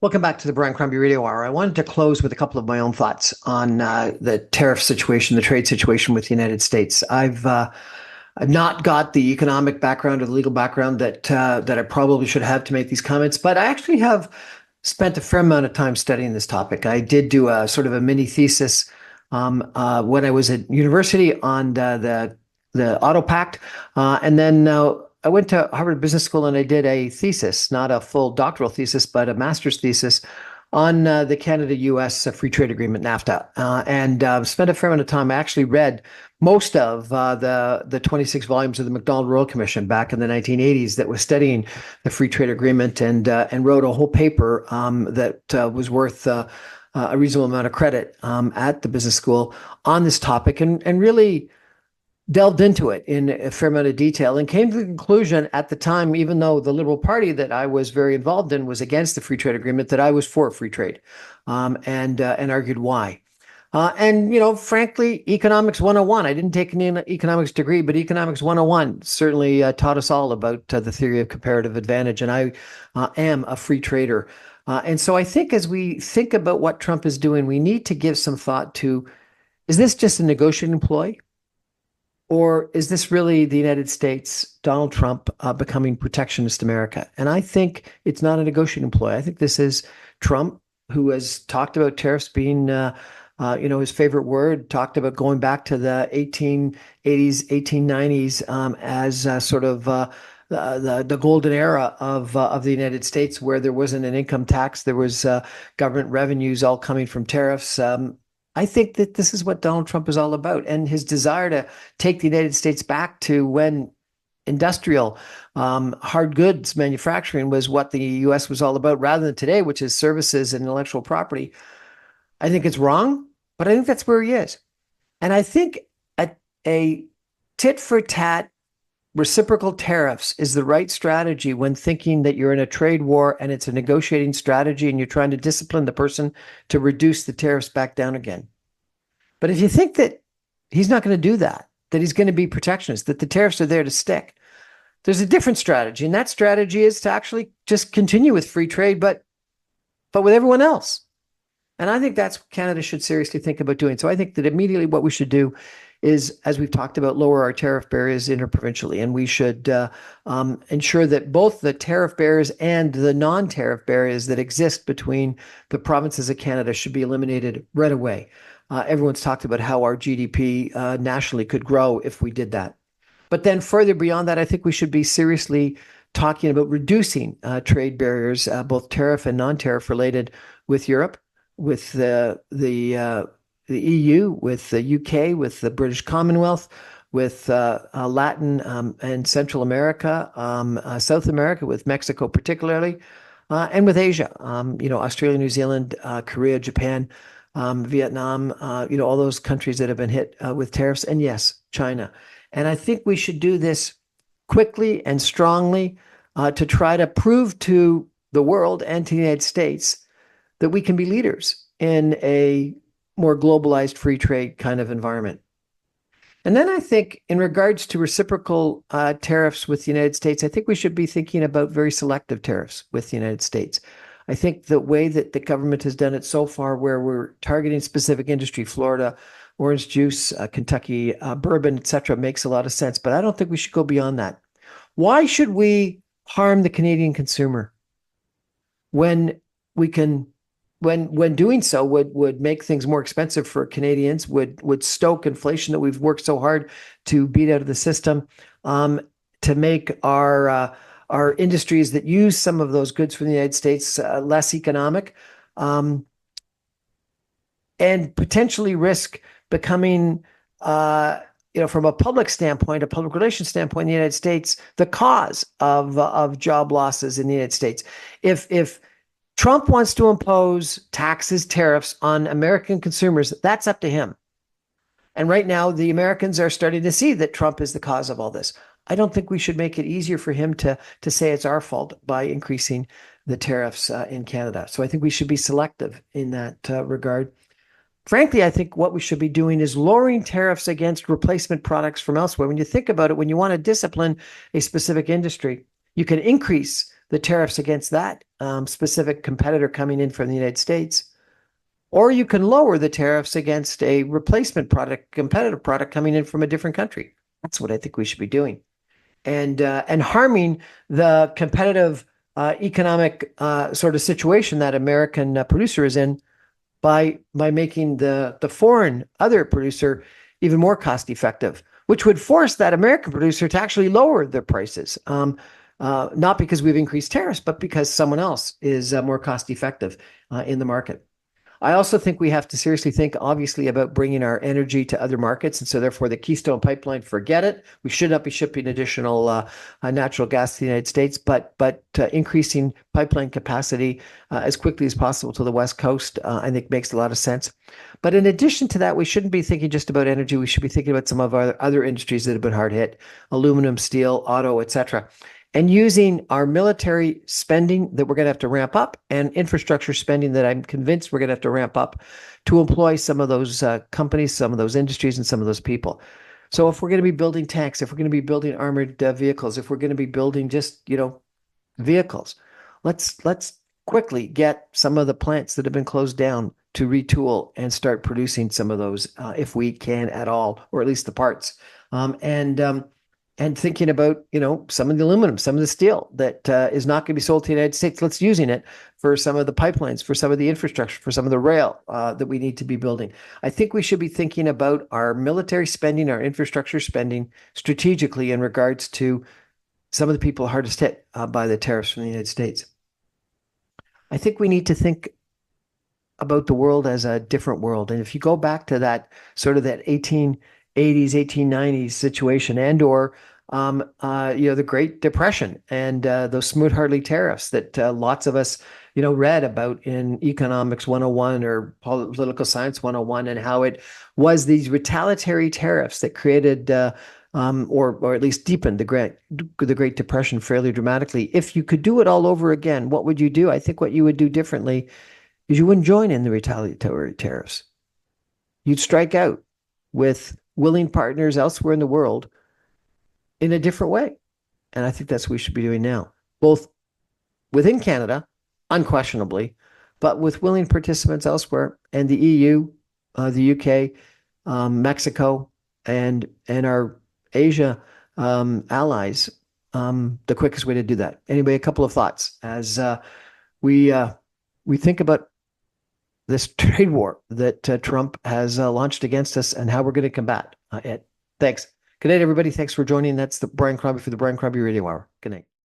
Welcome back to the Brian Crombie Radio Hour. I wanted to close with a couple of my own thoughts on the tariff situation, the trade situation with the United States. I've not got the economic background or the legal background that I probably should have to make these comments, but I actually have spent a fair amount of time studying this topic. I did do a sort of a mini thesis when I was at university on the Auto Pact, and then I went to Harvard Business School and I did a thesis, not a full doctoral thesis, but a master's thesis on the Canada-US Free Trade Agreement, NAFTA, and spent a fair amount of time. I actually read most of the 26 volumes of the Macdonald-Royal Commission back in the 1980s that was studying the Free Trade Agreement, and wrote a whole paper that was worth a reasonable amount of credit at the business school on this topic, and really delved into it in a fair amount of detail and came to the conclusion at the time, even though the Liberal Party that I was very involved in was against the free trade agreement, that I was for free trade, and argued why. Frankly, economics 101. I didn't take an economics degree, but economics 101 certainly taught us all about the theory of comparative advantage. And I am a free trader. And so I think as we think about what Trump is doing, we need to give some thought to, is this just a negotiating ploy? Or is this really the United States, Donald Trump, becoming protectionist America? And I think it's not a negotiating ploy. I think this is Trump, who has talked about tariffs being, his favorite word, talked about going back to the 1880s, 1890s as sort of the golden era of the United States, where there wasn't an income tax, there was government revenues all coming from tariffs. I think that this is what Donald Trump is all about, and his desire to take the United States back to when industrial hard goods manufacturing was what the U.S. was all about, rather than today, which is services and intellectual property. I think it's wrong, but I think that's where he is. And I think a tit-for-tat reciprocal tariffs is the right strategy when thinking that you're in a trade war and it's a negotiating strategy and you're trying to discipline the person to reduce the tariffs back down again. But if you think that he's not going to do that, that he's going to be protectionist, that the tariffs are there to stick, there's a different strategy. And that strategy is to actually just continue with free trade, but with everyone else. And I think that's what Canada should seriously think about doing. So I think that immediately what we should do is, as we've talked about, lower our tariff barriers interprovincially. And we should ensure that both the tariff barriers and the non-tariff barriers that exist between the provinces of Canada should be eliminated right away. Everyone's talked about how our GDP nationally could grow if we did that. But then further beyond that, I think we should be seriously talking about reducing trade barriers, both tariff and non-tariff related, with Europe, with the EU, with the UK, with the British Commonwealth, with Latin and Central America, South America, with Mexico particularly, and with Asia, Australia, New Zealand, Korea, Japan, Vietnam, all those countries that have been hit with tariffs, and yes, China. And I think we should do this quickly and strongly to try to prove to the world and to the United States that we can be leaders in a more globalized free trade kind of environment. And then I think in regards to reciprocal tariffs with the United States, I think we should be thinking about very selective tariffs with the United States. I think the way that the government has done it so far, where we're targeting specific industry, Florida, orange juice, Kentucky, bourbon, etc., makes a lot of sense. But I don't think we should go beyond that. Why should we harm the Canadian consumer when we can, when doing so would make things more expensive for Canadians, would stoke inflation that we've worked so hard to beat out of the system, to make our industries that use some of those goods from the United States less economic, and potentially risk becoming, from a public standpoint, a public relations standpoint, in the United States, the cause of job losses in the United States. If Trump wants to impose taxes, tariffs on American consumers, that's up to him. And right now, the Americans are starting to see that Trump is the cause of all this. I don't think we should make it easier for him to say it's our fault by increasing the tariffs in Canada. So I think we should be selective in that regard. Frankly, I think what we should be doing is lowering tariffs against replacement products from elsewhere. When you think about it, when you want to discipline a specific industry, you can increase the tariffs against that specific competitor coming in from the United States, or you can lower the tariffs against a replacement product, competitive product coming in from a different country. That's what I think we should be doing. And harming the competitive economic sort of situation that American producer is in by making the foreign other producer even more cost effective, which would force that American producer to actually lower their prices. Not because we've increased tariffs, but because someone else is more cost effective in the market. I also think we have to seriously think, obviously, about bringing our energy to other markets. And so therefore, the Keystone Pipeline, forget it. We should not be shipping additional natural gas to the United States, but increasing pipeline capacity as quickly as possible to the West Coast, I think makes a lot of sense. But in addition to that, we shouldn't be thinking just about energy. We should be thinking about some of our other industries that have been hard hit: aluminum, steel, auto, etc., and using our military spending that we're going to have to ramp up and infrastructure spending that I'm convinced we're going to have to ramp up to employ some of those companies, some of those industries, and some of those people. So if we're going to be building tanks, if we're going to be building armored vehicles, if we're going to be building just, vehicles, let's quickly get some of the plants that have been closed down to retool and start producing some of those if we can at all, or at least the parts. And thinking about, some of the aluminum, some of the steel that is not going to be sold to the United States. Let's using it for some of the pipelines, for some of the infrastructure, for some of the rail that we need to be building. I think we should be thinking about our military spending, our infrastructure spending strategically in regards to some of the people hardest hit by the tariffs from the United States. I think we need to think about the world as a different world. And if you go back to that sort of that 1880s, 1890s situation, and or the Great Depression and those Smoot-Hawley tariffs that lots of us, read about in Economics 101 or Political Science 101, and how it was these retaliatory tariffs that created or at least deepened the Great Depression fairly dramatically. If you could do it all over again, what would you do? I think what you would do differently is you wouldn't join in the retaliatory tariffs. You'd strike out with willing partners elsewhere in the world in a different way. And I think that's what we should be doing now, both within Canada, unquestionably, but with willing participants elsewhere, and the EU, the UK, Mexico, and our Asia allies, the quickest way to do that. Anyway, a couple of thoughts as we think about this trade war that Trump has launched against us and how we're going to combat it. Thanks. Good night, everybody. Thanks for joining. That's the Brian Crombie for the Brian Crombie Radio Hour. Good night.